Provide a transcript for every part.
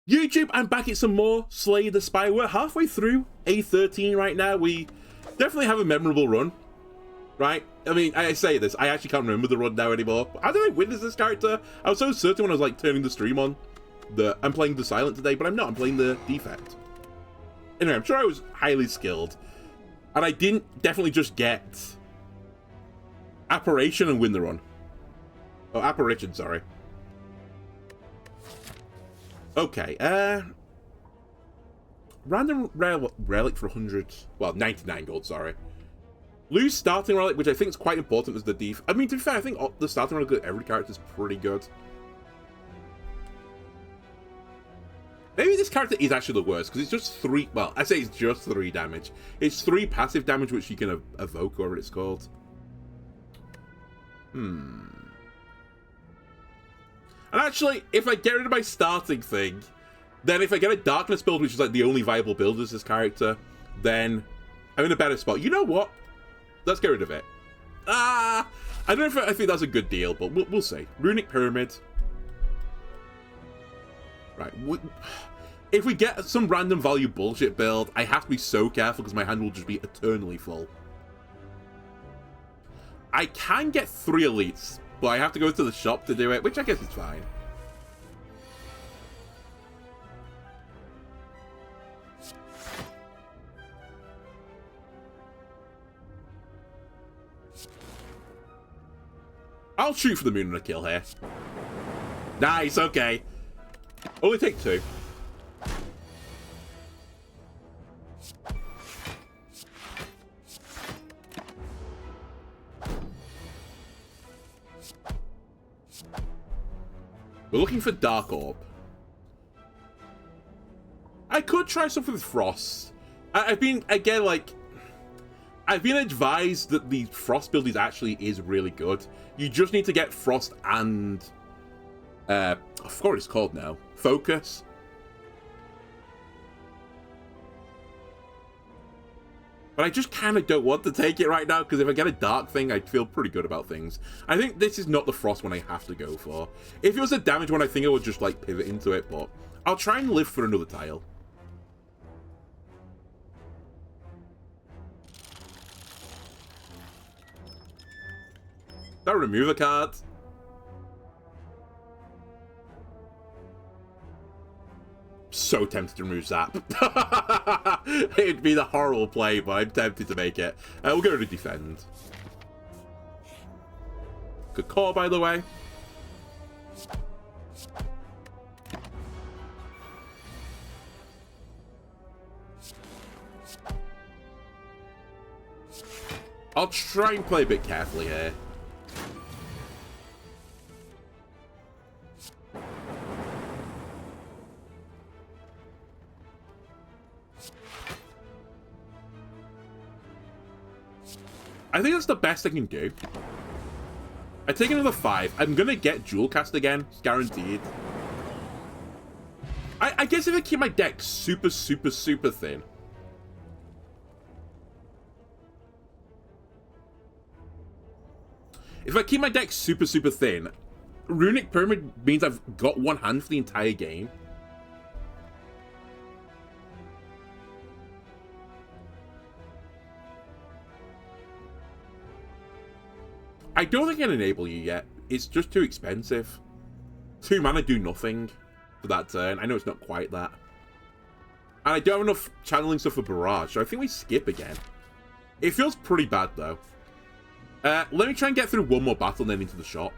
YouTube, I'm back at some more Slay the Spire. We're halfway through A13 right now. We definitely have a memorable run, right? I mean, I say this, I actually can't remember the run now anymore. How did I witness this character? I was so certain when I was like turning the stream on that I'm playing the Silent today, but I'm not. I'm playing the Defect. Anyway, I'm sure I was highly skilled. And I didn't definitely just get Apparition and win the run. Oh, Apparition, sorry. Okay, random relic for 100, well, 99 gold, sorry. Lose starting relic, which I think is quite important as the def. I mean, to be fair, I think the starting relic of every character is pretty good. Maybe this character is actually the worst, because it's just 3, well, I say it's just 3 damage. It's 3 passive damage, which you can evoke, whatever it's called. And actually, if I get rid of my starting thing, then if I get a darkness build, which is like the only viable build as this character, then I'm in a better spot. You know what? Let's get rid of it. I don't know if I think that's a good deal, but we'll see. Runic Pyramid. Right. If we get some random value bullshit build, I have to be so careful because my hand will just be eternally full. I can get 3 elites, but I have to go to the shop to do it, which I guess is fine. I'll shoot for the moon and a kill here. Nice, okay. Only take 2. We're looking for Dark Orb. I could try something with Frost. I've been, again, like, I've been advised that the Frost build is really good. You just need to get Frost and, I forgot what it's called now. Focus. But I just kind of don't want to take it right now, because if I get a dark thing, I'd feel pretty good about things. I think this is not the Frost one I have to go for. If it was a damage one, I think I would just, like, pivot into it, but I'll try and live for another tile. Did I remove a card? So tempted to remove Zap. It'd be the horrible play, but I'm tempted to make it. We'll go to defend. Good call, by the way. I'll try and play a bit carefully here. I think that's the best I can do. I take another 5. I'm gonna get Jewel Cast again. It's guaranteed. I guess if I keep my deck super thin. If I keep my deck super thin, Runic Pyramid means I've got one hand for the entire game. I don't think I can enable you yet. It's just too expensive. 2 mana do nothing for that turn. I know it's not quite that. And I don't have enough channeling stuff for Barrage, so I think we skip again. It feels pretty bad, though. Let me try and get through one more battle and then into the shop.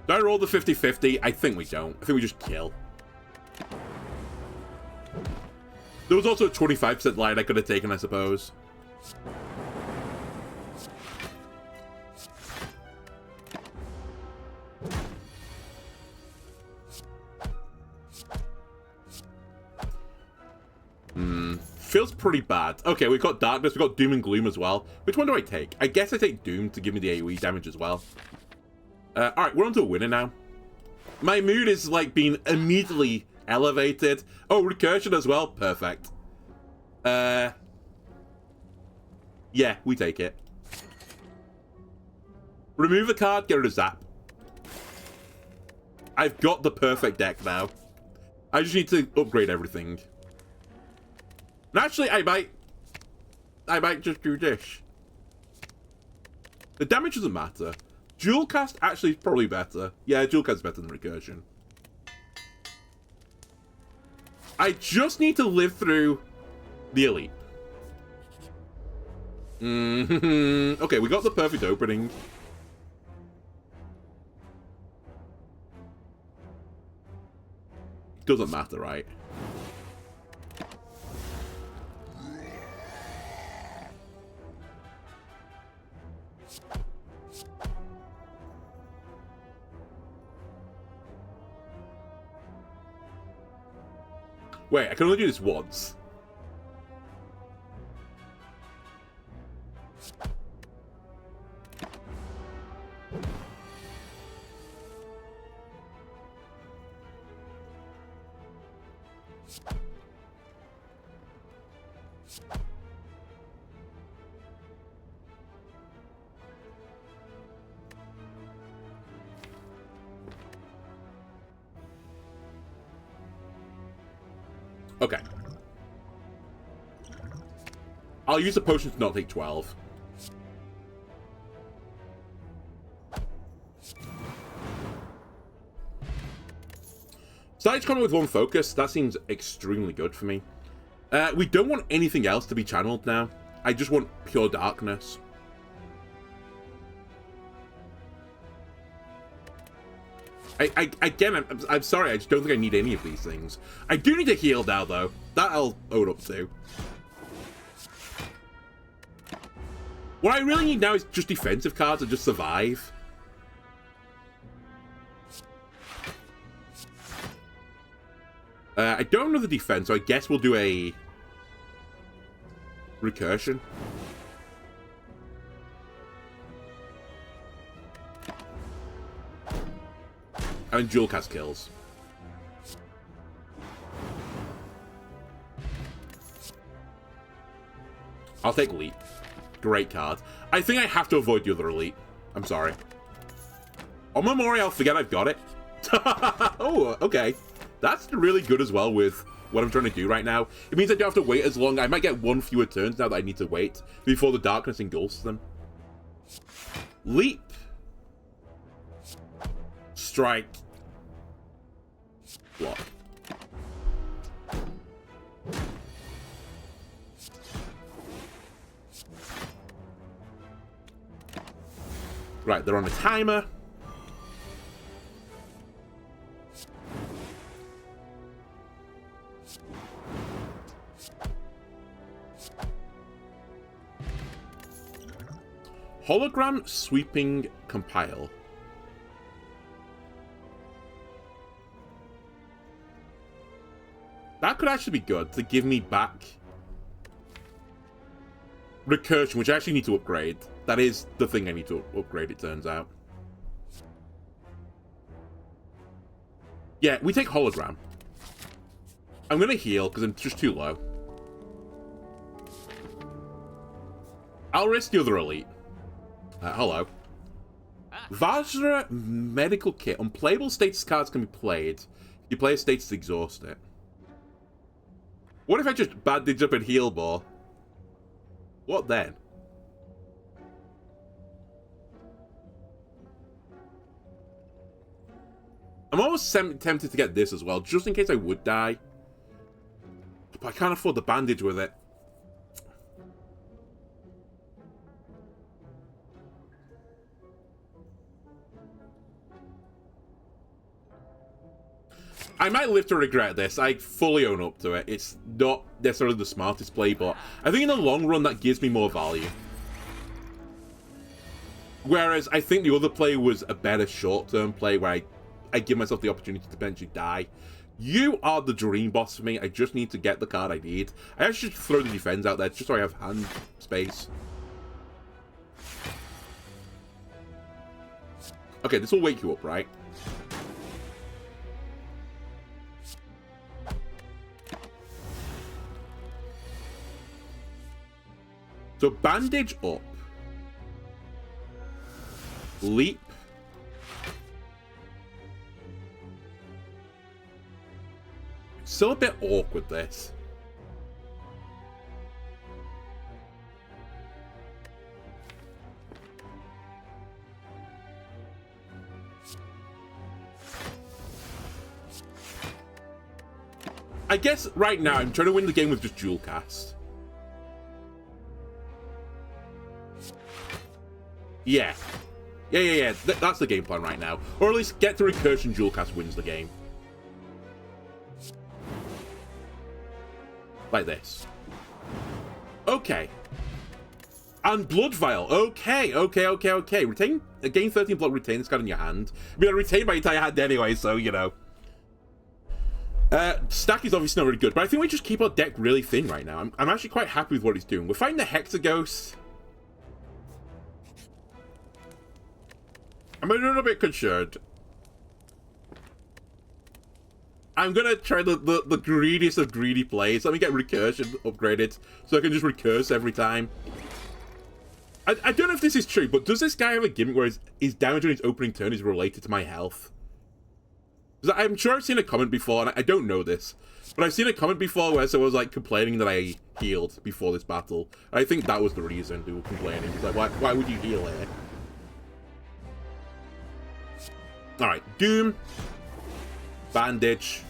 Do I roll the 50-50? I think we don't. I think we just kill. There was also a 25% line I could have taken, I suppose. Feels pretty bad. Okay, we've got Darkness, we've got Doom and Gloom as well. Which one do I take? I guess I take Doom to give me the AoE damage as well. Alright, we're on to a winner now. My mood is like being immediately elevated. Oh, recursion as well. Perfect. Yeah, we take it. Remove a card, get rid of Zap. I've got the perfect deck now. I just need to upgrade everything. And actually, I might just do this. The damage doesn't matter. Dual cast actually is probably better. Yeah, dual cast is better than recursion. I just need to live through the elite. Okay, we got the perfect opening. Doesn't matter, right? Wait, I can only do this once. Okay. I'll use a potion to not take 12. Starting combat with one focus, that seems extremely good for me. We don't want anything else to be channeled now. I just want pure darkness. Again, I'm sorry, I just don't think I need any of these things. I do need to heal now, though. That I'll own up to. What I really need now is just defensive cards and just survive. I don't know the defense, so I guess we'll do a recursion. And dual cast kills. I'll take Elite. Great card. I think I have to avoid the other Elite. I'm sorry. On memory, I'll forget I've got it. Oh, okay. That's really good as well with what I'm trying to do right now. It means I don't have to wait as long. I might get one fewer turns now that I need to wait before the darkness engulfs them. Leap. Strike. Block. Right, they're on a timer. Hologram sweeping compile. That could actually be good to give me back recursion, which I actually need to upgrade. That is the thing I need to upgrade, it turns out. Yeah, we take hologram. I'm going to heal because I'm just too low. I'll risk the other elite. Hello. Vajra medical kit. Unplayable status cards can be played. If you play a status, exhaust it. What if I just bandage up and heal more? What then? I'm almost tempted to get this as well, just in case I would die. But I can't afford the bandage with it. I might live to regret this. I fully own up to it. It's not necessarily the smartest play, but I think in the long run that gives me more value. Whereas I think the other play was a better short-term play where I give myself the opportunity to potentially die. You are the dream boss for me. I just need to get the card I need. I actually should throw the defense out there just so I have hand space. Okay, this will wake you up, right? So bandage up. Leap. Still a bit awkward, this. I guess right now I'm trying to win the game with just dual cast. Yeah. Yeah. That's the game plan right now. Or at least get the recursion dual cast wins the game. Like this. Okay. And Blood Vial. Okay. Retain, gain 13 block, retain this card in your hand. I mean, I retained my entire hand anyway, so, you know. Stack is obviously not really good, but I think we just keep our deck really thin right now. I'm actually quite happy with what he's doing. We're fighting the Hexaghost. I'm a little bit concerned. I'm gonna try the greediest of greedy plays. Let me get recursion upgraded so I can just recurse every time. I don't know if this is true, but does this guy have a gimmick where his damage on his opening turn is related to my health? Because I'm sure I've seen a comment before, and I don't know this, but I've seen a comment before where someone was like complaining that I healed before this battle. I think that was the reason they were complaining. It's like, why would you heal here? Alright, Doom. Bandage.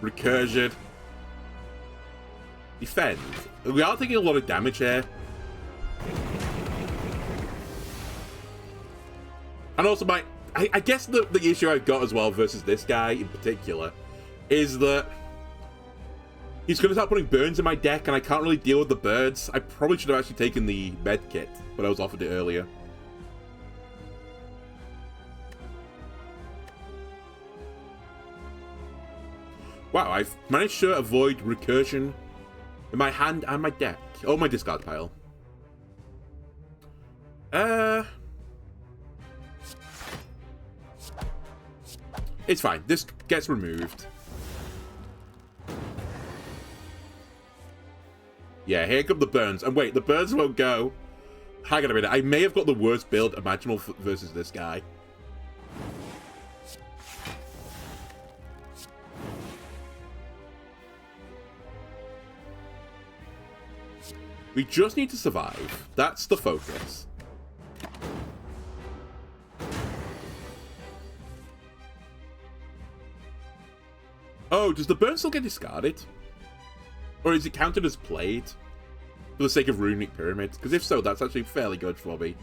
Recursion. Defend. We are taking a lot of damage here. And also I guess the issue I've got as well versus this guy in particular is that he's going to start putting burns in my deck and I can't really deal with the birds. I probably should have actually taken the med kit, but I was offered it earlier. Wow, I've managed to avoid recursion in my hand and my deck. Oh, my discard pile. It's fine. This gets removed. Yeah, here come the burns. And wait, the burns won't go. Hang on a minute. I may have got the worst build imaginable versus this guy. We just need to survive. That's the focus. Oh, does the burn still get discarded? Or is it counted as played? For the sake of Runic Pyramids? Because if so, that's actually fairly good for me.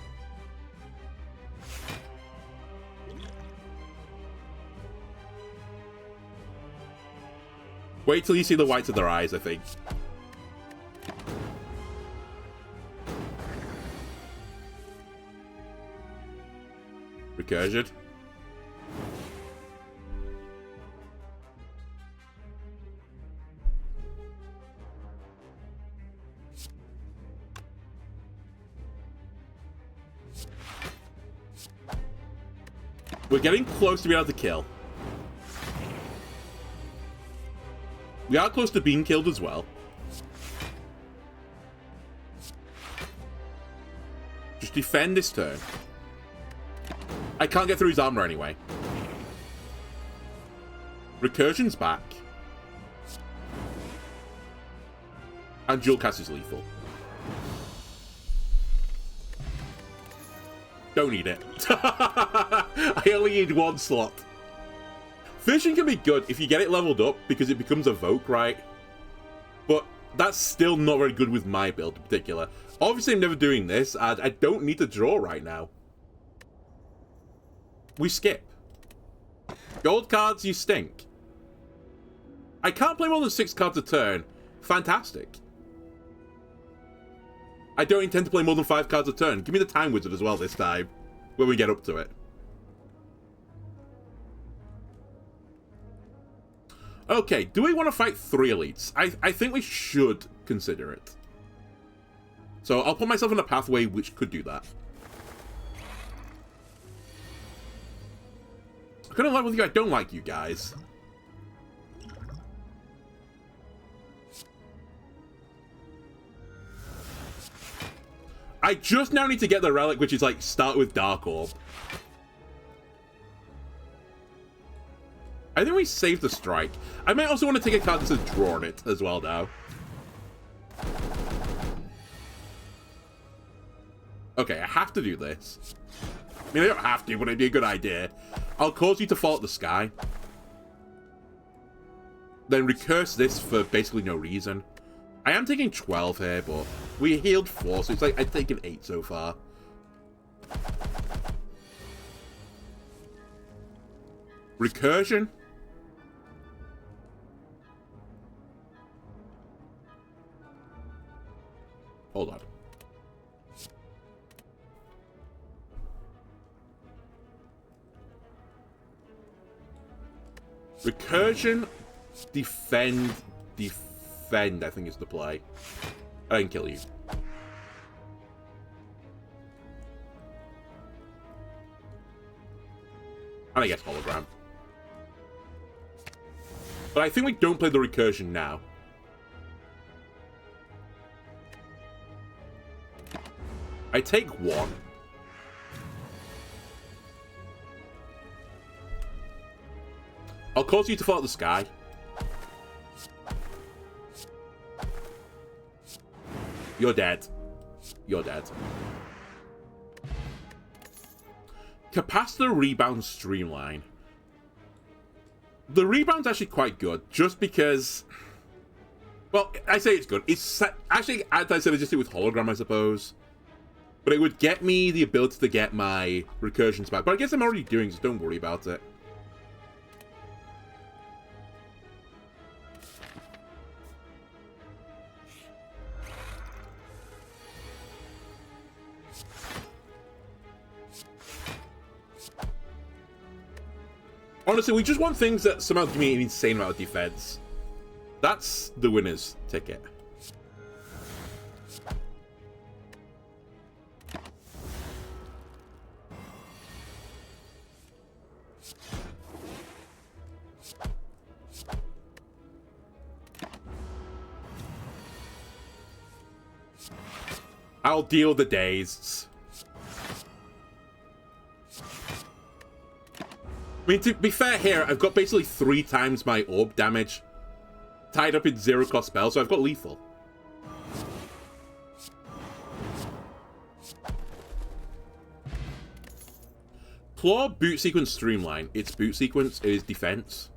Wait till you see the whites of their eyes, I think. Recursion. We're getting close to being able to kill. We are close to being killed as well. Just defend this turn. I can't get through his armor anyway. Recursion's back. And dual cast is lethal. Don't need it. I only need one slot. Fishing can be good if you get it leveled up because it becomes Evoke, right? But that's still not very good with my build in particular. Obviously, I'm never doing this, and I don't need to draw right now. We skip. Gold cards, you stink. I can't play more than 6 cards a turn. Fantastic. I don't intend to play more than 5 cards a turn. Give me the Time Wizard as well this time, when we get up to it. Okay, do we want to fight 3 elites? I think we should consider it. So I'll put myself in a pathway which could do that. I'm gonna lie with you, I don't like you guys. I just now need to get the relic, which is like start with Dark Orb. I think we saved the strike. I might also want to take a card that says draw on it as well now. Okay, I have to do this. I mean, I don't have to, but it'd be a good idea. I'll cause you to fall at the sky. Then recurse this for basically no reason. I am taking 12 here, but we healed 4, so it's like I've taken 8 so far. Recursion. Hold on. Recursion, defend, I think is the play. I can kill you. And I guess hologram. But I think we don't play the recursion now. I take 1. I'll cause you to fall at the sky. You're dead. You're dead. Capacitor Rebound Streamline. The rebound's actually quite good, just because... Well, I say it's good. It's actually anti-synergistic with hologram, I suppose. But it would get me the ability to get my recursions back. But I guess I'm already doing, so don't worry about it. Honestly, we just want things that somehow give me an insane amount of defense. That's the winner's ticket. I'll deal the dazed. I mean, to be fair here, I've got basically 3 times my orb damage tied up in 0-cost spells, so I've got lethal. Claw, boot sequence, streamline. It's boot sequence, it is defense.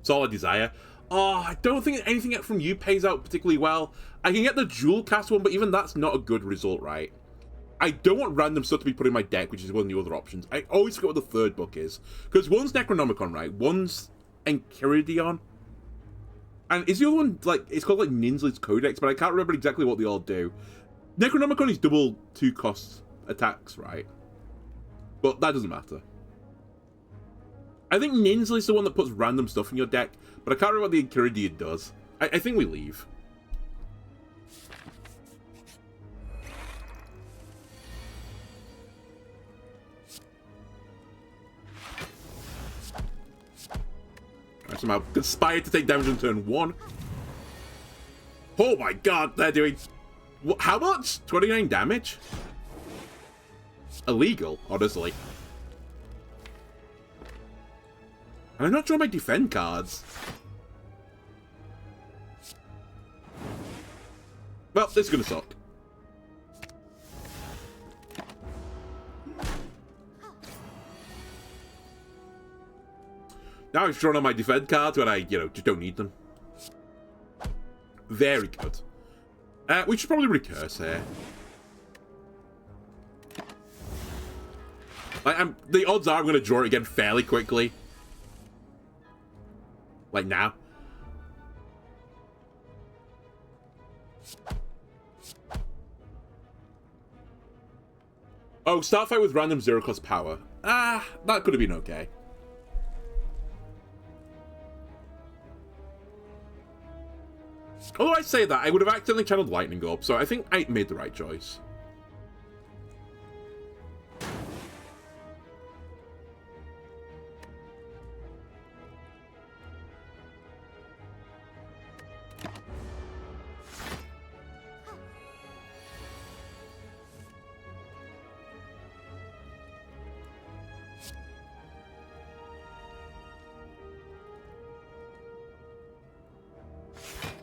It's all I desire. Oh, I don't think anything from you pays out particularly well. I can get the dual cast one, but even that's not a good result, right? I don't want random stuff to be put in my deck, which is one of the other options. I always forget what the third book is. Because one's Necronomicon, right? One's Enchiridion. And is the other one, like, it's called, like, Ninsley's Codex, but I can't remember exactly what they all do. Necronomicon is double 2-cost attacks, right? But that doesn't matter. I think Ninsley's the one that puts random stuff in your deck, but I can't remember what the Enchiridion does. I think we leave. Somehow conspired to take damage on turn 1. Oh my god, they're doing... How much? 29 damage? Illegal, honestly. And I'm not drawing my defend cards. Well, this is gonna suck. Now I've drawn on my defend cards when I, just don't need them. Very good. We should probably recurse here. The odds are I'm going to draw it again fairly quickly. Like now. Oh, start fight with random 0-cost power. Ah, that could have been okay. Although I say that, I would have accidentally channeled Lightning Orb, so I think I made the right choice.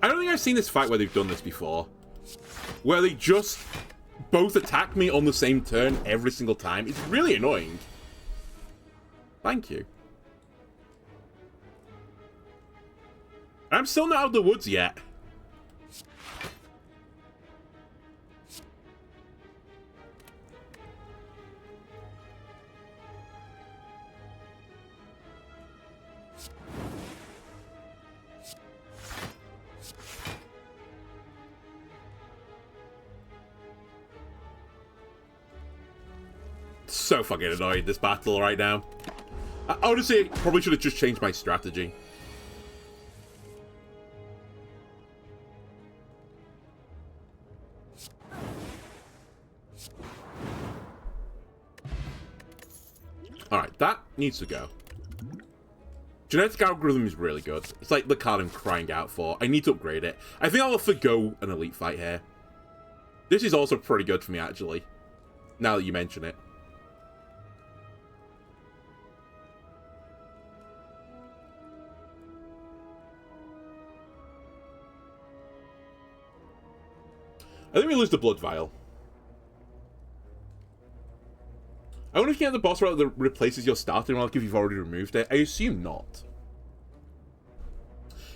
I don't think I've seen this fight where they've done this before. Where they just both attack me on the same turn every single time. It's really annoying. Thank you. I'm still not out of the woods yet. So fucking annoyed, this battle right now. Honestly, I probably should have just changed my strategy. Alright, that needs to go. Genetic algorithm is really good. It's like the card I'm crying out for. I need to upgrade it. I think I'll forgo an elite fight here. This is also pretty good for me, actually. Now that you mention it. I think we lose the blood vial. I wonder if you get the boss route that replaces your starting relic if you've already removed it. I assume not.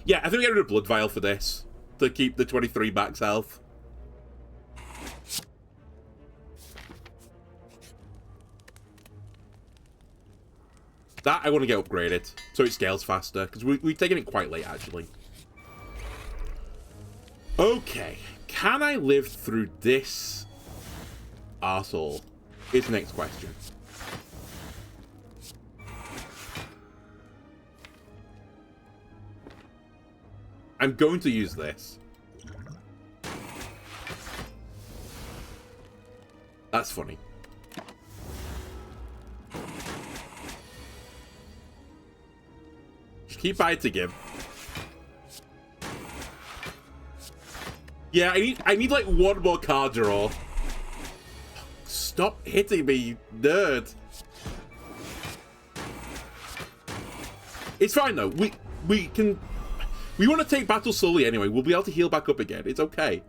Yeah, I think we get rid of blood vial for this. To keep the 23 max health. That I want to get upgraded. So it scales faster. Because we've taken it quite late, actually. Okay. Can I live through this arsehole? Is the next question. I'm going to use this. That's funny. Just keep biting him. Yeah, I need like one more card draw. Stop hitting me, you nerd. It's fine though. We want to take battle slowly anyway. We'll be able to heal back up again. It's okay.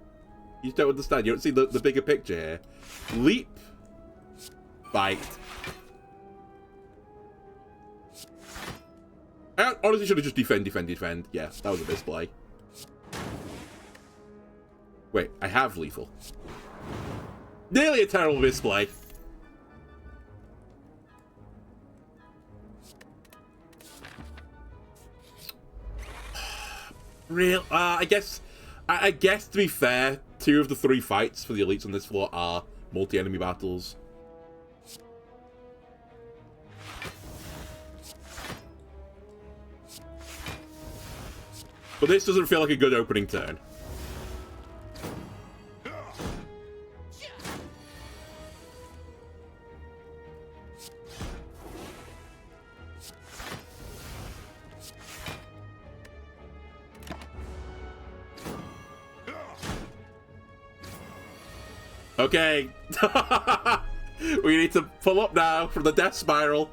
You just don't understand. You don't see the bigger picture here. Leap. Bite. I honestly should have just defend. Yeah, that was a misplay. Wait, I have lethal. Nearly a terrible misplay. Real? I guess to be fair, 2 of the 3 fights for the elites on this floor are multi-enemy battles. But this doesn't feel like a good opening turn. Okay. We need to pull up now from the death spiral.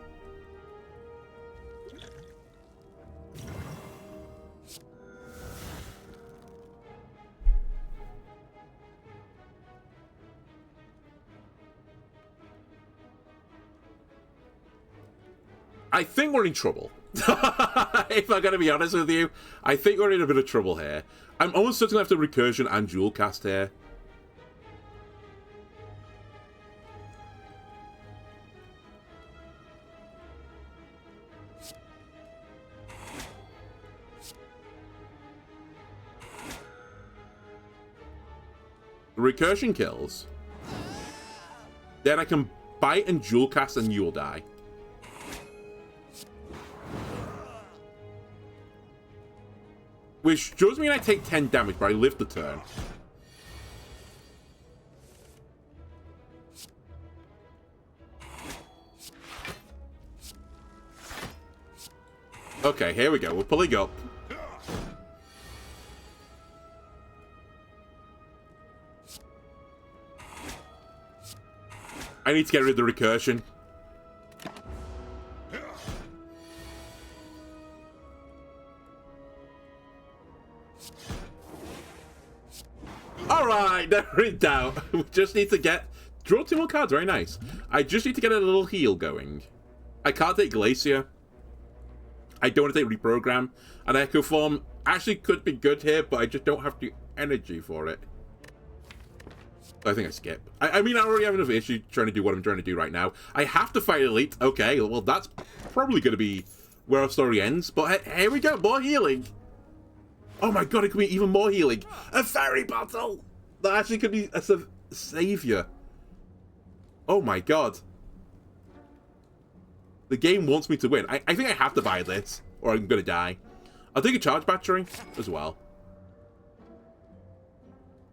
I think we're in trouble. If I'm going to be honest with you, I think we're in a bit of trouble here. I'm almost certain I have to recursion and dual cast here. The recursion kills. Then I can bite and dual cast and you will die. Which does mean I take 10 damage, but I live the turn. Okay, here we go. We're pulling up. I need to get rid of the recursion. Alright, never in doubt. We just need to get... Draw 2 more cards, very nice. I just need to get a little heal going. I can't take Glacier. I don't want to take Reprogram. An Echo Form actually could be good here, but I just don't have the energy for it. I think I skip. I mean, I already have enough issue trying to do what I'm trying to do right now. I have to fight Elite. Okay, well, that's probably going to be where our story ends. But here we go, more healing. Oh my god, it could be even more healing. A fairy bottle! That actually could be a savior. Oh my god. The game wants me to win. I think I have to buy this, or I'm going to die. I'll take a charge battery as well.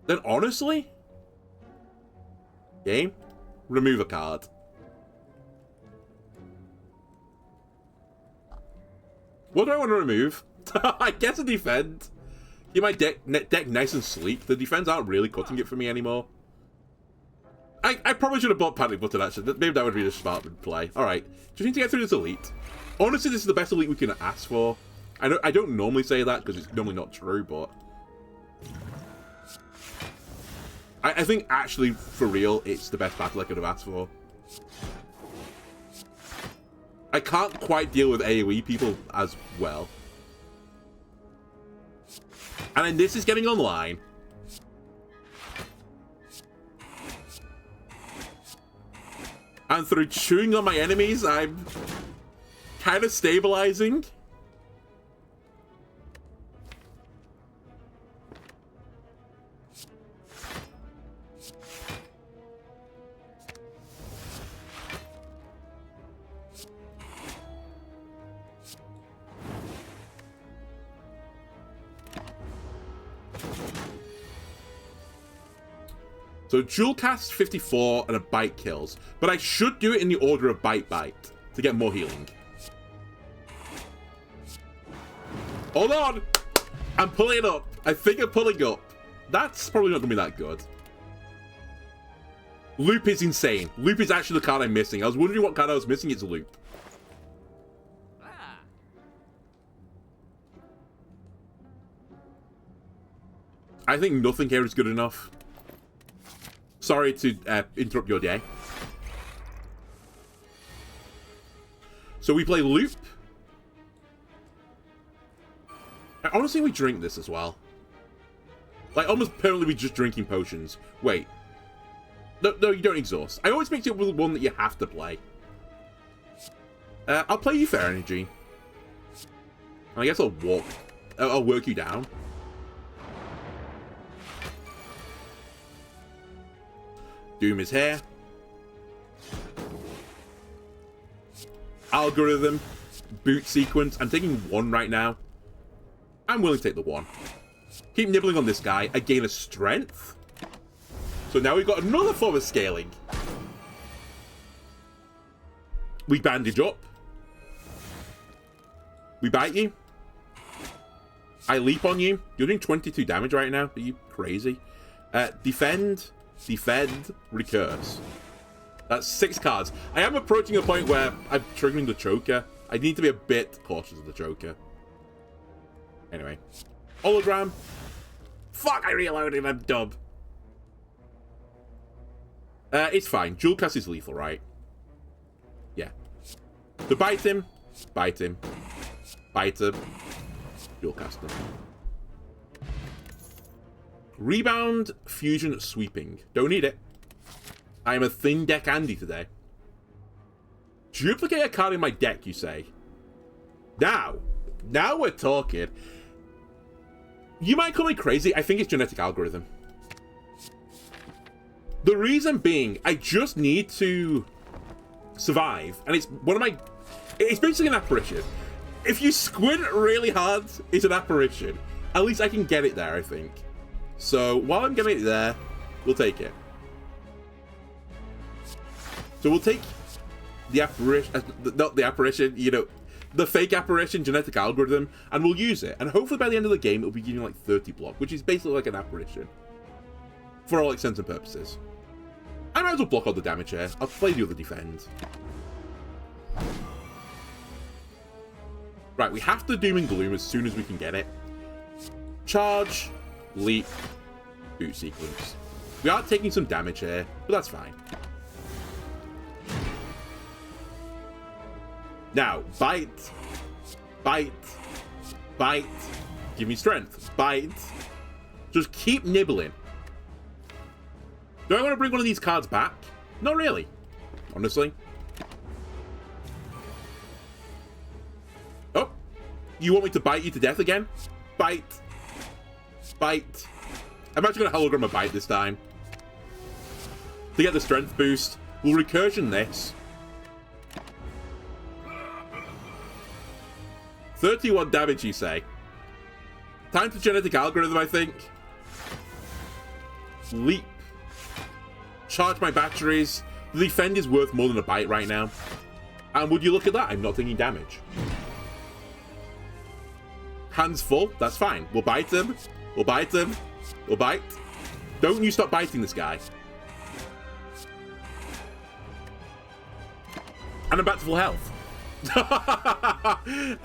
Then honestly... Game, remove a card. What do I want to remove? I guess a defend. Keep my deck nice and sleek. The defense aren't really cutting it for me anymore. I probably should have bought Panic Button, actually. Maybe that would be the smart play. Alright, just need to get through this Elite. Honestly, this is the best Elite we can ask for. I don't normally say that, because it's normally not true, but... I think, actually, for real, it's the best battle I could have asked for. I can't quite deal with AoE people as well. And then this is getting online. And through chewing on my enemies, I'm kind of stabilizing. So dual cast 54 and a bite kills, but I should do it in the order of bite to get more healing. Hold on! I'm pulling up. I think I'm pulling up. That's probably not going to be that good. Loop is insane. Loop is actually the card I'm missing. I was wondering what card I was missing. It's Loop. I think nothing here is good enough. Sorry to interrupt your day. So we play Loop. I honestly, we drink this as well. Like, almost permanently we just drinking potions. Wait. No, you don't exhaust. I always mix it with one that you have to play. I'll play you Fair Energy. And I guess I'll work you down. Doom is here. Algorithm. Boot sequence. I'm taking 1 right now. I'm willing to take the 1. Keep nibbling on this guy. I gain a strength. So now we've got another form of scaling. We bandage up. We bite you. I leap on you. You're doing 22 damage right now. Are you crazy? Defend. Defend, recurse. That's 6 cards. I am approaching a point where I'm triggering the choker. I need to be a bit cautious of the choker. Anyway. Hologram. Fuck, I reloaded. I'm dumb. It's fine. Dual cast is lethal, right? Yeah. So bite him. Bite him. Bite him. Dual cast him. Rebound, fusion, sweeping. Don't need it. I am a thin deck Andy today. Duplicate a card in my deck, you say? Now we're talking. You might call me crazy. I think it's genetic algorithm. The reason being, I just need to survive. And it's one of my... It's basically an apparition. If you squint really hard, it's an apparition. At least I can get it there, I think. So, while I'm getting it there, we'll take it. So we'll take the apparition, not the apparition, you know, the fake apparition genetic algorithm, and we'll use it. And hopefully by the end of the game, it'll be giving like 30 block, which is basically like an apparition. For all intents and purposes. I might as well block all the damage here. I'll play the other defend. Right, we have to Doom and Gloom as soon as we can get it. Charge, leap, boot sequence. We are taking some damage here, but that's fine. Now, bite, bite, bite. Give me strength. Bite. Just keep nibbling. Do I want to bring one of these cards back? Not really, honestly. Oh, you want me to bite you to death again? Bite. Bite. I'm actually going to hologram a bite this time. To get the strength boost, we'll recursion this. 31 damage, you say? Time to genetic algorithm, I think. Leap. Charge my batteries. The defend is worth more than a bite right now. And would you look at that? I'm not taking damage. Hands full. That's fine. We'll bite him. We'll bite him. We'll bite. Don't you stop biting this guy. And I'm back to full health.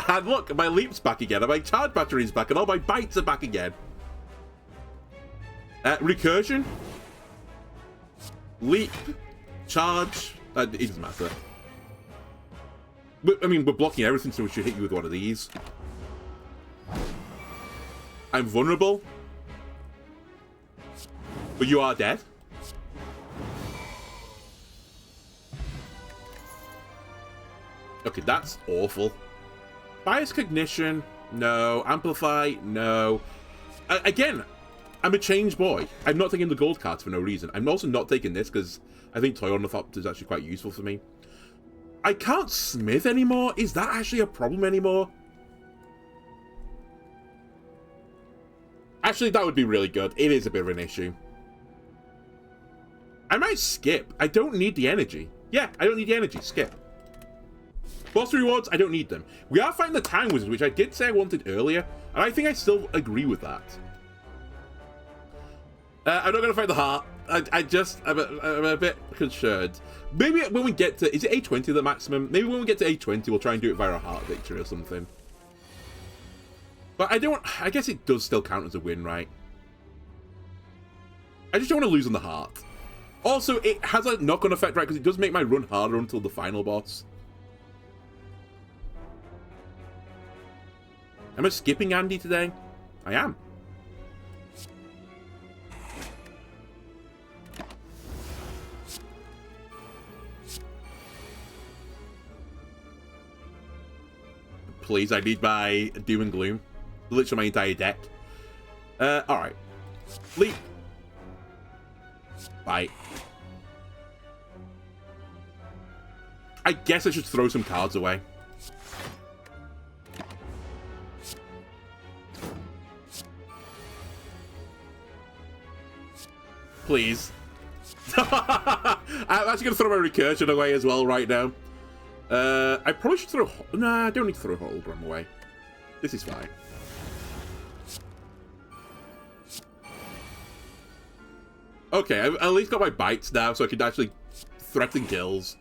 And look, my leap's back again, and my charge battery's back, and all my bites are back again. Recursion. Leap. Charge. It doesn't matter. I mean, we're blocking everything, so we should hit you with one of these. I'm vulnerable. But you are dead. Okay, that's awful. Bias cognition, no. Amplify, no. Again, I'm a change boy. I'm not taking the gold cards for no reason. I'm also not taking this because I think Toy Ornithopter is actually quite useful for me. I can't smith anymore. Is that actually a problem anymore? Actually, that would be really good. It is a bit of an issue. I might skip. I don't need the energy. Yeah, I don't need the energy. Skip. Boss rewards, I don't need them. We are fighting the Time Wizard, which I did say I wanted earlier, and I think I still agree with that. I'm not going to fight the heart. I'm a bit concerned. Maybe when we get to... Is it A20 the maximum? Maybe when we get to A20, we'll try and do it via a heart victory or something. But I don't... I guess it does still count as a win, right? I just don't want to lose on the heart. Also, it has a knock-on effect, right? Because it does make my run harder until the final boss. Am I skipping Andy today? I am. Please, I need my Doom and Gloom. Literally my entire deck. Alright. Leap. Bite. I guess I should throw some cards away. Please. I'm actually going to throw my recursion away as well right now. I probably should throw... Nah, I don't need to throw hologram away. This is fine. Okay, I've at least got my bites now, so I can actually threaten kills.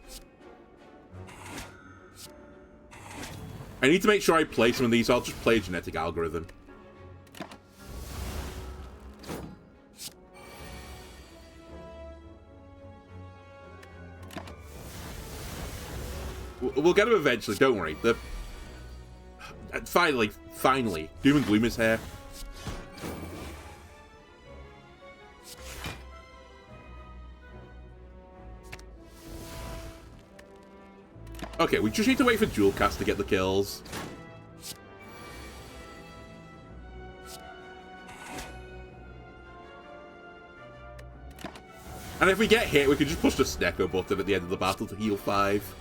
I need to make sure I play some of these, so I'll just play a genetic algorithm. We'll get him eventually, don't worry. Finally, Doom and Gloom is here. Okay, we just need to wait for Dual Cast to get the kills. And if we get hit, we can just push the Snecko button at the end of the battle to heal 5.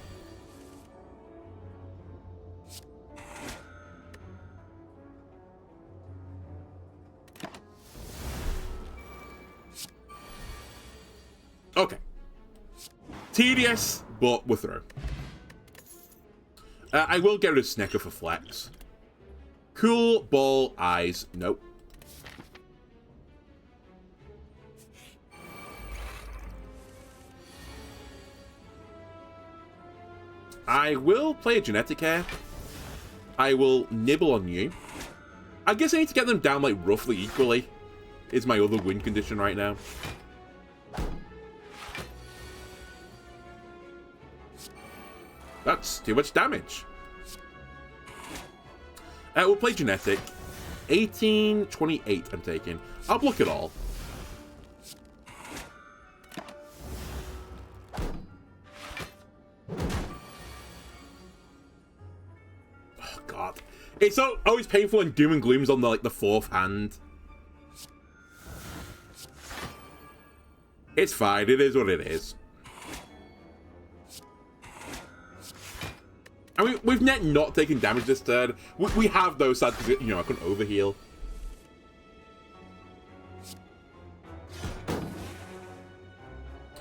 Okay. Tedious, but we're through. I will get rid of Snecko for flex. Cool Ball Eyes. Nope. I will play a Genetic Hair. I will nibble on you. I guess I need to get them down, like, roughly equally. is my other win condition right now. That's too much damage. We'll play Genetic. 1828 I'm taking. I'll block it all. Oh, God. It's always painful when Doom and Gloom's on the fourth hand. It's fine. It is what it is. I mean, we've not taken damage this turn. We have those sad because, you know, I couldn't overheal.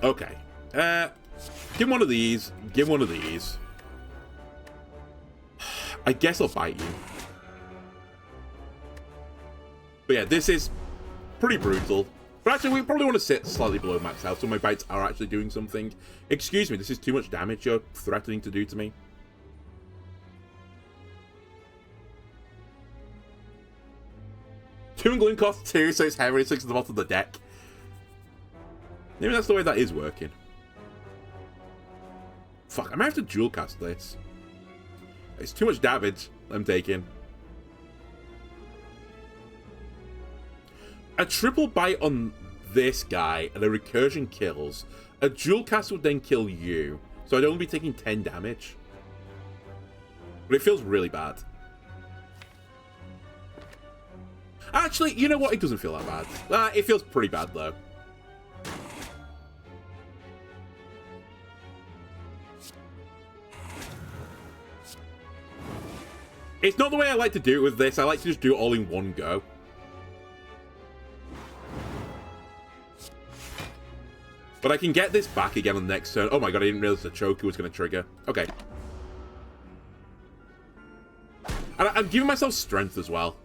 Okay. Give him one of these. Give him one of these. I guess I'll bite you. But yeah, this is pretty brutal. But actually, we probably want to sit slightly below max health so my bites are actually doing something. Excuse me, this is too much damage you're threatening to do to me. Doom and Gloom costs 2, so it's heavy, 6 at the bottom of the deck. Maybe that's the way that is working. Fuck, I might have to dual cast this. It's too much damage I'm taking. A triple bite on this guy and a recursion kills. A dual cast would then kill you, so I'd only be taking 10 damage. But it feels really bad. Actually, you know what? It doesn't feel that bad. It feels pretty bad, though. It's not the way I like to do it with this. I like to just do it all in one go. But I can get this back again on the next turn. Oh my god, I didn't realize the choker was going to trigger. Okay. And I'm giving myself strength as well.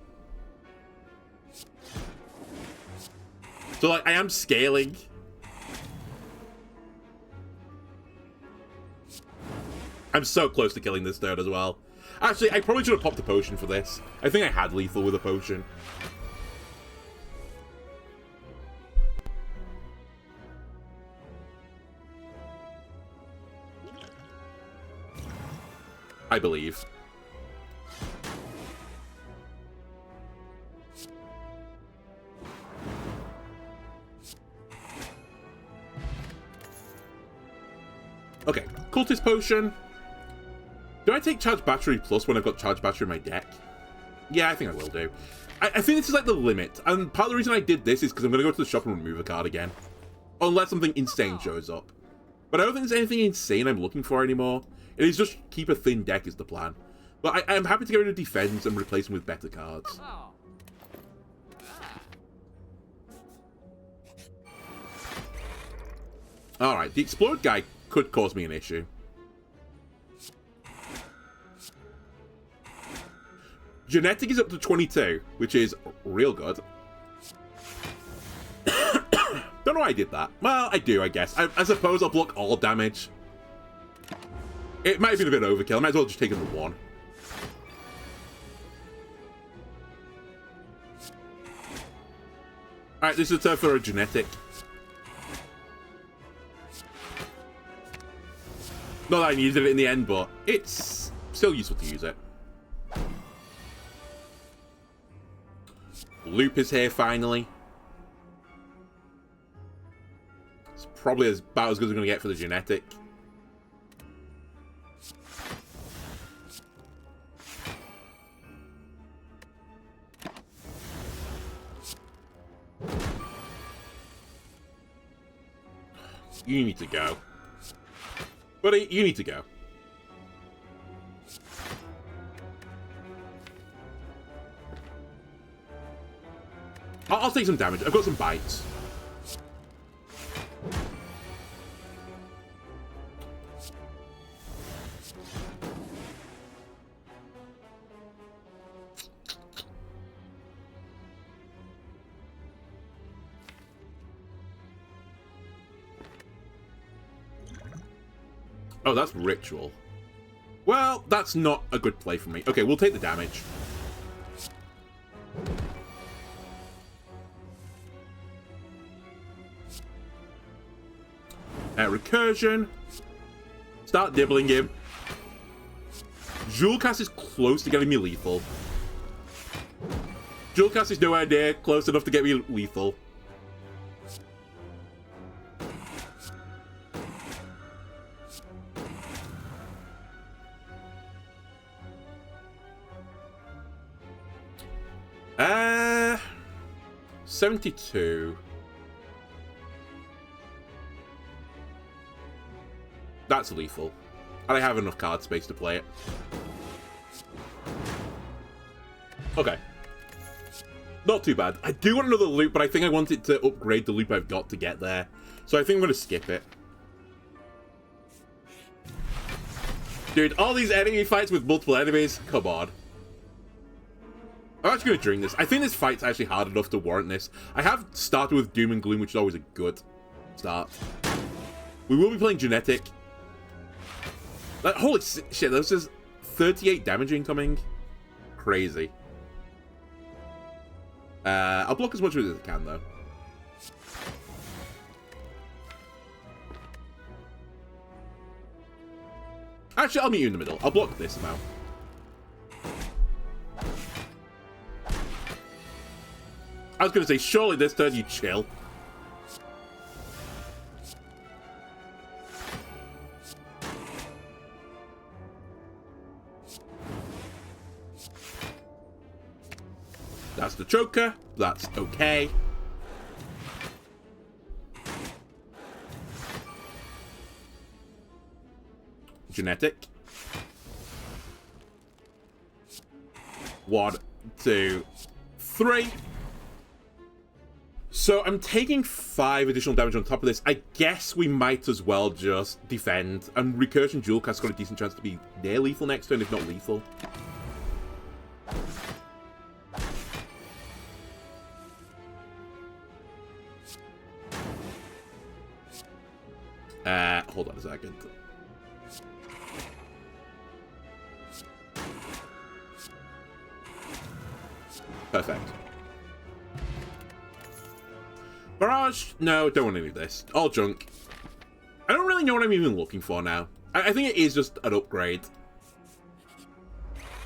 So, like, I am scaling. I'm so close to killing this turn as well. Actually, I probably should have popped a potion for this. I think I had lethal with a potion. I believe. Okay, Cultist Potion. Do I take Charge Battery Plus when I've got Charge Battery in my deck? Yeah, I think I will do. I think this is like the limit, and part of the reason I did this is because I'm going to go to the shop and remove a card again. Unless something insane shows up. But I don't think there's anything insane I'm looking for anymore. It is just keep a thin deck is the plan. But I'm happy to get rid of Defense and replace them with better cards. Alright, the Explode guy could cause me an issue. Genetic is up to 22, which is real good. Don't know why I did that. Well, I do, I guess. I suppose I'll block all damage. It might have been a bit overkill. I might as well just take it to 1. Alright, this is a turn for a Genetic. Not that I needed it in the end, but it's still useful to use it. Loop is here finally. It's probably about as good as I'm going to get for the Genetic. You need to go. Buddy, you need to go. I'll take some damage. I've got some bites. Oh, that's Ritual. Well, that's not a good play for me. Okay, we'll take the damage. Recursion. Start nibbling him. Jewel Cast is close to getting me lethal. Jewel Cast is nowhere near close enough to get me lethal. Uh, 72. That's lethal. And I have enough card space to play it. Okay. Not too bad. I do want another loop, but I think I want it to upgrade the loop I've got to get there. So I think I'm going to skip it. Dude, all these enemy fights with multiple enemies? Come on. I'm actually going to drink this. I think this fight's actually hard enough to warrant this. I have started with Doom and Gloom, which is always a good start. We will be playing Genetic. Like, holy shit, this is 38 damage incoming. Crazy. I'll block as much as I can, though. Actually, I'll meet you in the middle. I'll block this amount. I was going to say, surely this turn you chill. That's the choker. That's okay. Genetic. 1, 2, 3. So I'm taking 5 additional damage on top of this. I guess we might as well just defend. And Recursion Jewel Cast's got a decent chance to be near lethal next turn, if not lethal. Hold on a second. Perfect. Barrage? No, don't want any of this. All junk. I don't really know what I'm even looking for now. I think it is just an upgrade.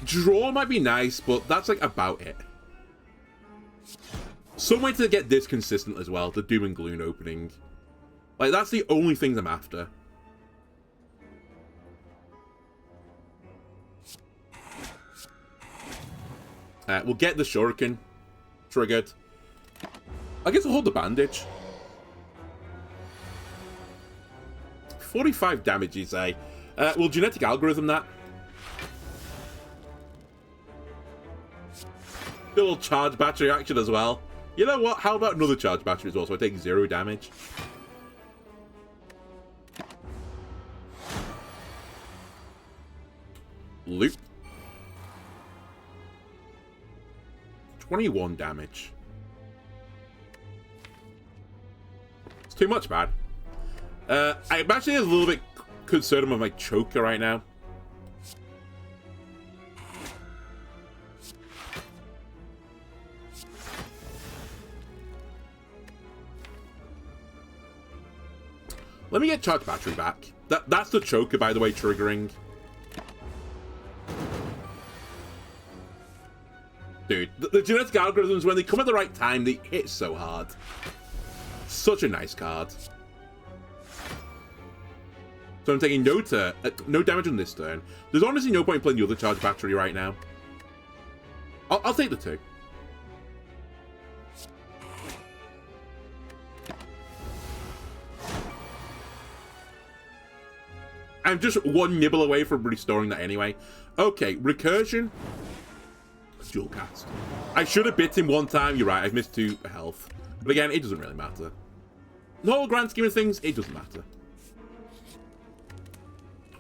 Draw might be nice, but that's like about it. Some way to get this consistent as well, the Doom and Gloom opening. Like, that's the only things I'm after. We'll get the Shuriken triggered. I guess I'll hold the bandage. 45 damage, you say. We'll Genetic Algorithm that. A little charge battery action as well. You know what? How about another charge battery as well, so I take 0 damage? Loop. 21 damage. It's too much, man. I'm actually a little bit concerned about my choker right now. Let me get charge battery back. That's the choker, by the way, triggering. Dude, the genetic algorithms, when they come at the right time, they hit so hard. Such a nice card. So I'm taking no damage on this turn. There's honestly no point in playing the other charge battery right now. I'll take the 2. I'm just 1 nibble away from restoring that anyway. Okay, Recursion. Jewel Cast. I should have bit him 1 time. You're right, I've missed 2 health. But again, it doesn't really matter. The whole grand scheme of things, it doesn't matter.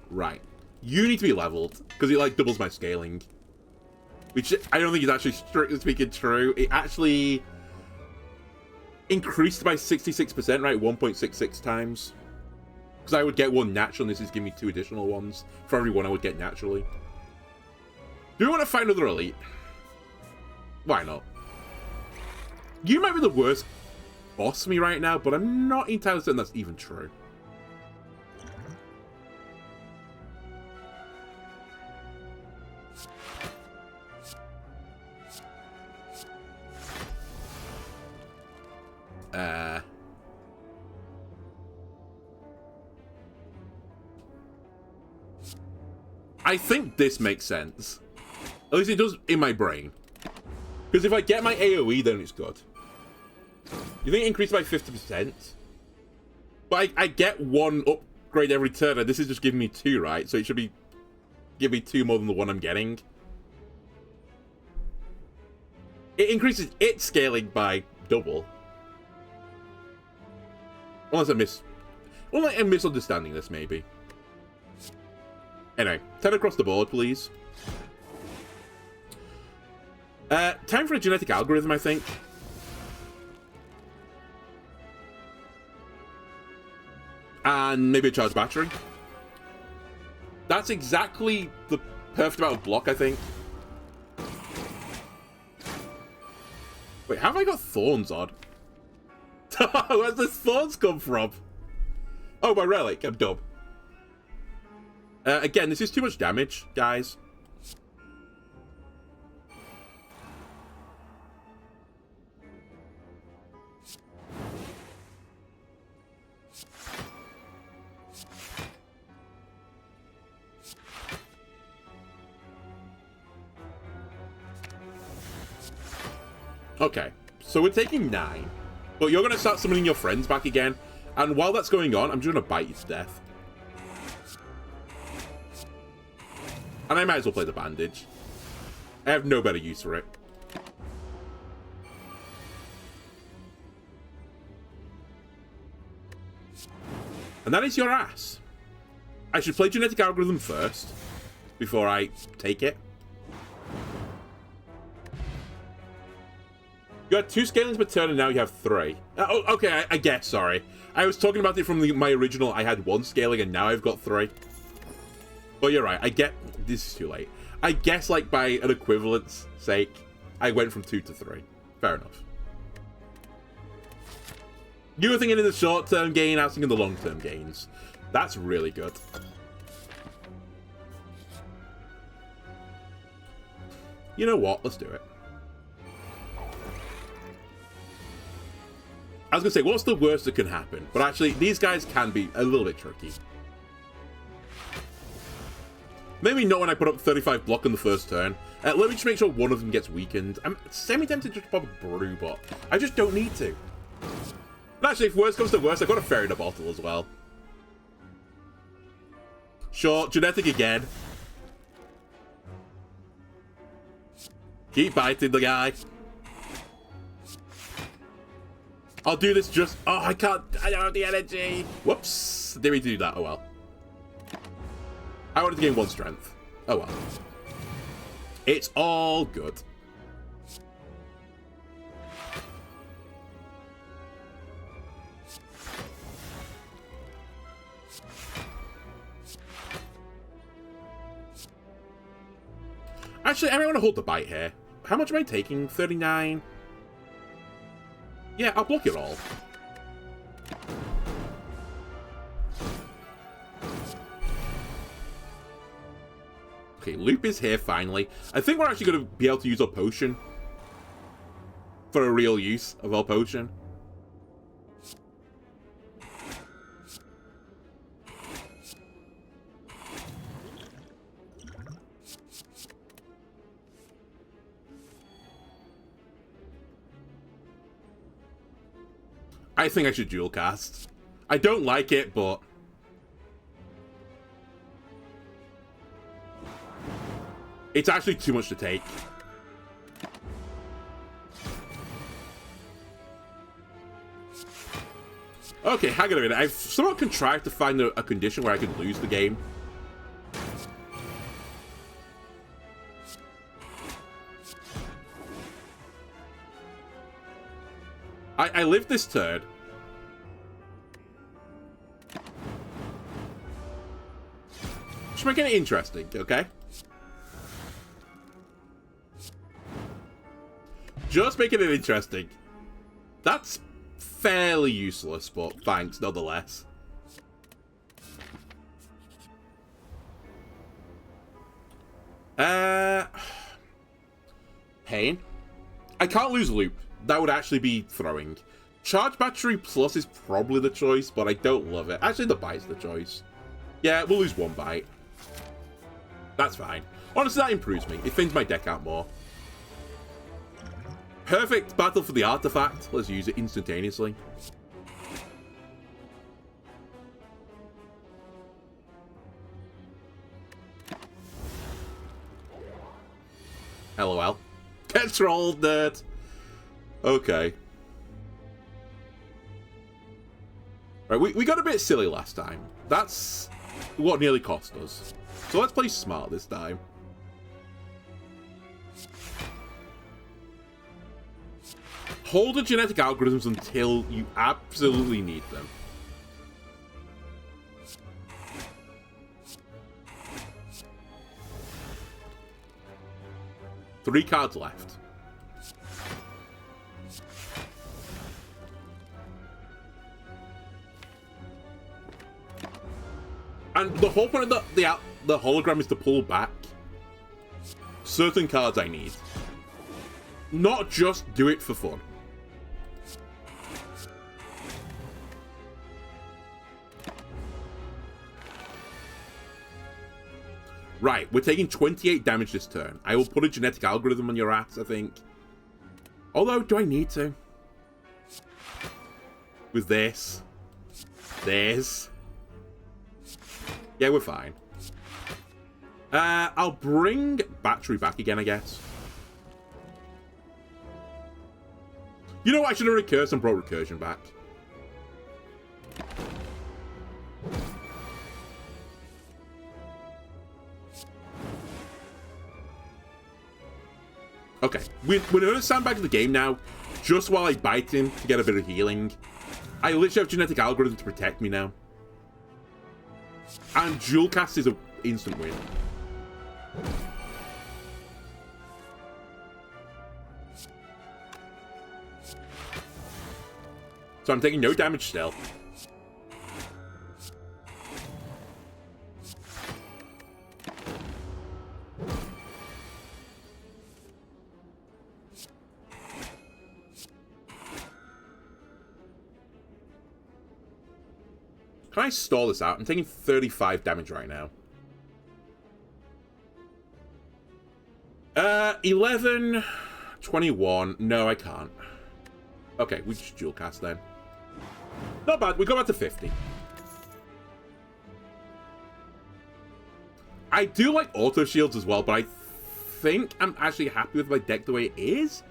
Right. You need to be leveled, because it, like, doubles my scaling. Which I don't think is actually, strictly speaking, true. It actually increased by 66%, right? 1.66 times. Because I would get 1 natural, and this is giving me 2 additional ones for every 1 I would get naturally. Do we want to fight another elite? Why not? You might be the worst boss for me right now, but I'm not entirely certain that's even true. I think this makes sense. At least it does in my brain. Because if I get my AoE, then it's good. You think it increased by 50%? But I get one upgrade every turn, and this is just giving me 2, right? So it should be give me 2 more than the one I'm getting. It increases its scaling by double. Unless I'm misunderstanding this, maybe. Anyway, 10 across the board, please. Time for a genetic algorithm, I think. And maybe a charged battery. That's exactly the perfect amount of block, I think. Wait, how have I got thorns on? Where's the thorns come from? Oh, my relic. I'm dumb. Again, this is too much damage, guys. Okay, so we're taking 9. But you're going to start summoning your friends back again. And while that's going on, I'm just going to bite you to death. And I might as well play the bandage. I have no better use for it. And that is your ass. I should play genetic algorithm first, before I take it. You had 2 scalings per turn, and now you have 3. Oh, okay, I guess, sorry. I was talking about it from my original, I had 1 scaling, and now I've got 3. But you're right, I get... This is too late. I guess, like, by an equivalence sake, I went from 2 to 3. Fair enough. You were thinking in the short-term gain, I was thinking the long-term gains. That's really good. You know what? Let's do it. I was going to say, what's the worst that can happen? But actually, these guys can be a little bit tricky. Maybe not when I put up 35 block on the first turn. Let me just make sure one of them gets weakened. I'm semi-tempted to just pop a brew bot. I just don't need to. But actually, if worst comes to worst, I've got a fairy in a bottle as well. Sure, genetic again. Keep biting the guy. I'll do this just... Oh, I can't... I don't have the energy. Whoops. Didn't mean to do that. Oh, well. I wanted to gain 1 strength. Oh, well. It's all good. Actually, I might want to hold the bite here. How much am I taking? 39? Yeah, I'll block it all. Okay, loop is here finally. I think we're actually going to be able to use our potion. For a real use of our potion. I think I should dual cast. I don't like it, but... It's actually too much to take. Okay, hang on a minute. I've somewhat contrived to find a condition where I can lose the game. I lived this turn. Just making it interesting, okay? Just making it interesting. That's fairly useless, but thanks nonetheless. Pain. I can't lose loop. That would actually be throwing. Charge Battery Plus is probably the choice, but I don't love it. Actually, the bite's the choice. Yeah, we'll lose one bite. That's fine. Honestly, that improves me. It thins my deck out more. Perfect battle for the artifact. Let's use it instantaneously. LOL. Get trolled, nerd. Okay. Right, we got a bit silly last time. That's what nearly cost us. So let's play smart this time. Hold the genetic algorithms until you absolutely need them. Three cards left. And the whole point of the hologram is to pull back certain cards I need. Not just do it for fun. Right, we're taking 28 damage this turn. I will put a genetic algorithm on your ass, I think. Although, do I need to? With this. This. Yeah, we're fine. I'll bring battery back again, I guess. You know what? I should have recursed and brought recursion back. Okay, we're going to stand back in the game now, just while I bite him to get a bit of healing. I literally have genetic algorithm to protect me now. And dual cast is an instant win. So I'm taking no damage still. Can I stall this out? I'm taking 35 damage right now. 11, 21. No, I can't. Okay, we just dual cast then. Not bad. We go back to 50. I do like auto shields as well, but I think I'm actually happy with my deck the way it is.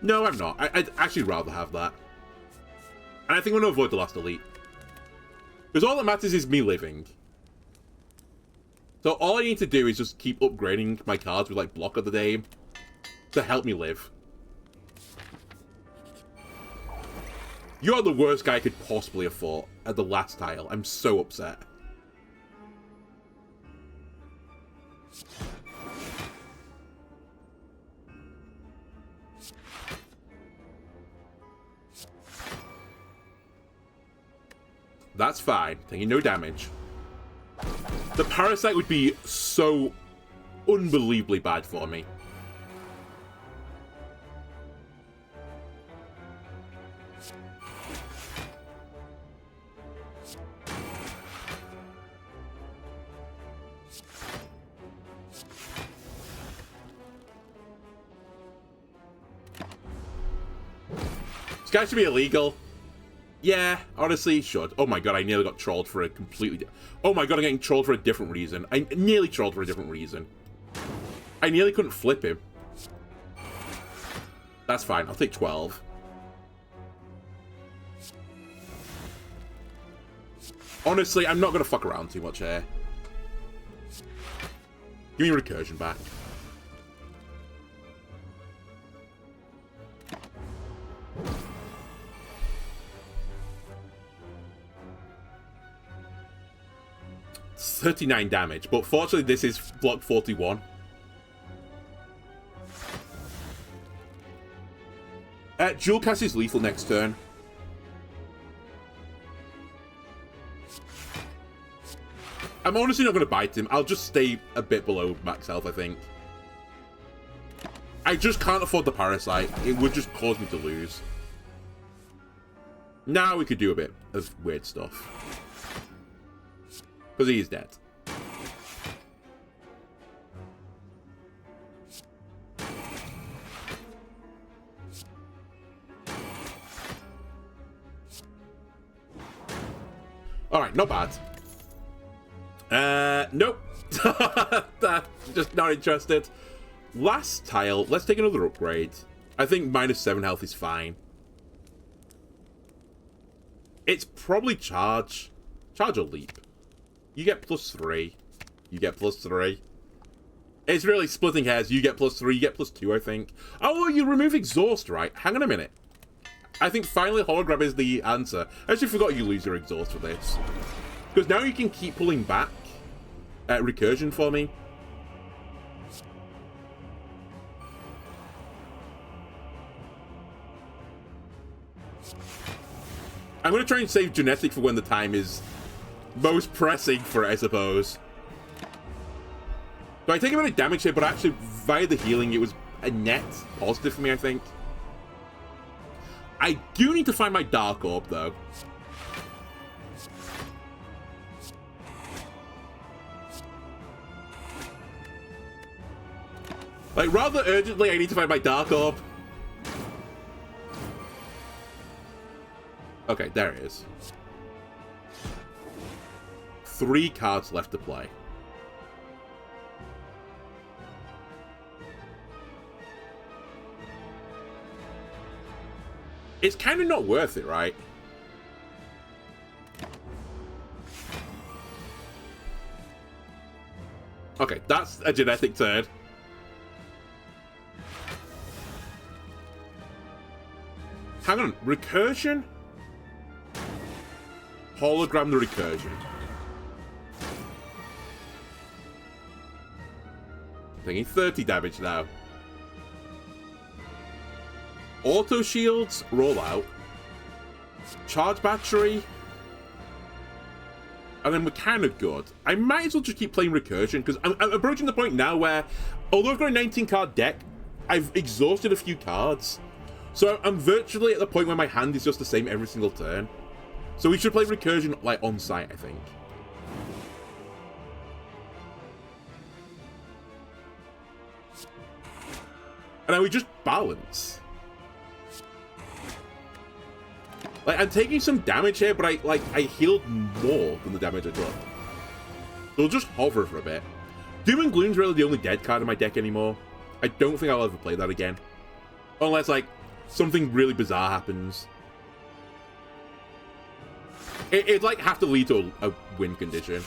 No, I'm not. I'd actually rather have that. And I think I'm going to avoid the last elite. Because all that matters is me living. So all I need to do is just keep upgrading my cards with, like, Block of the Day to help me live. You're the worst guy I could possibly have fought at the last tile. I'm so upset. That's fine. Taking no damage. The Parasite would be so unbelievably bad for me. This guy should be illegal. Yeah, honestly, he should. Oh my god, I nearly got trolled for a completely... Oh my god, I'm getting trolled for a different reason. I nearly trolled for a different reason. I nearly couldn't flip him. That's fine, I'll take 12. Honestly, I'm not going to fuck around too much here. Give me recursion back. It's 39 damage, but fortunately this is block 41. Dual cast is lethal next turn. I'm honestly not going to bite him. I'll just stay a bit below max health, I think. I just can't afford the Parasite. It would just cause me to lose. Now we could do a bit of weird stuff. Because he is dead. Alright, not bad. Nope. Just not interested. Last tile, let's take another upgrade. I think -7 health is fine. It's probably charge. Charge or leap. You get +3. You get +3. It's really splitting hairs. You get +3, you get +2, I think. Oh, you remove exhaust, right? Hang on a minute. I think finally hologram is the answer. I actually forgot you lose your exhaust for this. Because now you can keep pulling back recursion for me. I'm going to try and save genetic for when the time is most pressing for it, I suppose. So I take a bit of damage here, but actually via the healing, it was a net positive for me, I think. I do need to find my Dark Orb, though. Like, rather urgently, I need to find my Dark Orb. Okay, there it is. 3 cards left to play. It's kind of not worth it, right? Okay, that's a genetic turn. Hang on, recursion? Hologram the recursion. Taking 30 damage now. Auto shields roll out. Charge battery. And then we're kind of good. I might as well just keep playing recursion because I'm approaching the point now where, although I've got a 19 card deck, I've exhausted a few cards. So I'm virtually at the point where my hand is just the same every single turn. So we should play recursion like on site, I think. And then we just balance. Like, I'm taking some damage here, but I healed more than the damage I took. So we'll just hover for a bit. Doom and Gloom's really the only dead card in my deck anymore. I don't think I'll ever play that again. Unless, like, something really bizarre happens. It'd, like, have to lead to a win condition.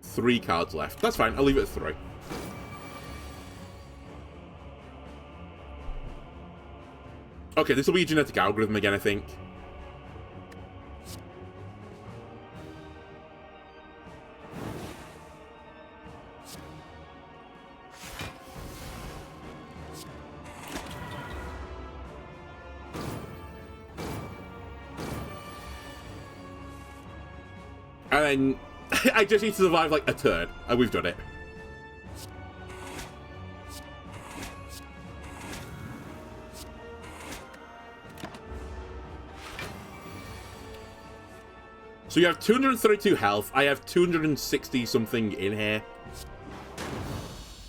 Three cards left. That's fine. I'll leave it at 3. Okay, this will be a genetic algorithm again, I think. And then I just need to survive like a turn, and we've done it. So you have 232 health. I have 260 something in here.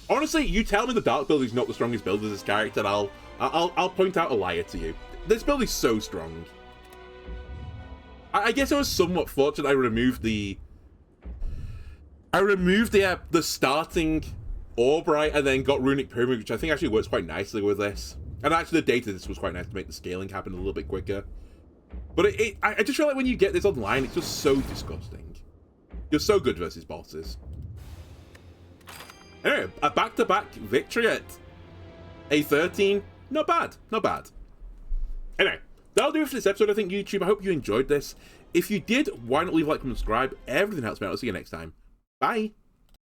Honestly, you tell me the Dark build is not the strongest build of this character, and I'll point out a liar to you. This build is so strong. I guess I was somewhat fortunate. I removed the starting orb, right, and then got Runic Pyramid, which I think actually works quite nicely with this. And actually the data this was quite nice to make the scaling happen a little bit quicker. But I just feel like when you get this online, it's just so disgusting. You're so good versus bosses. Anyway, a back-to-back victory at A13. Not bad, not bad. Anyway, that'll do it for this episode, I think, YouTube. I hope you enjoyed this. If you did, why not leave a like, comment, subscribe? Everything helps me out. I'll see you next time. Bye.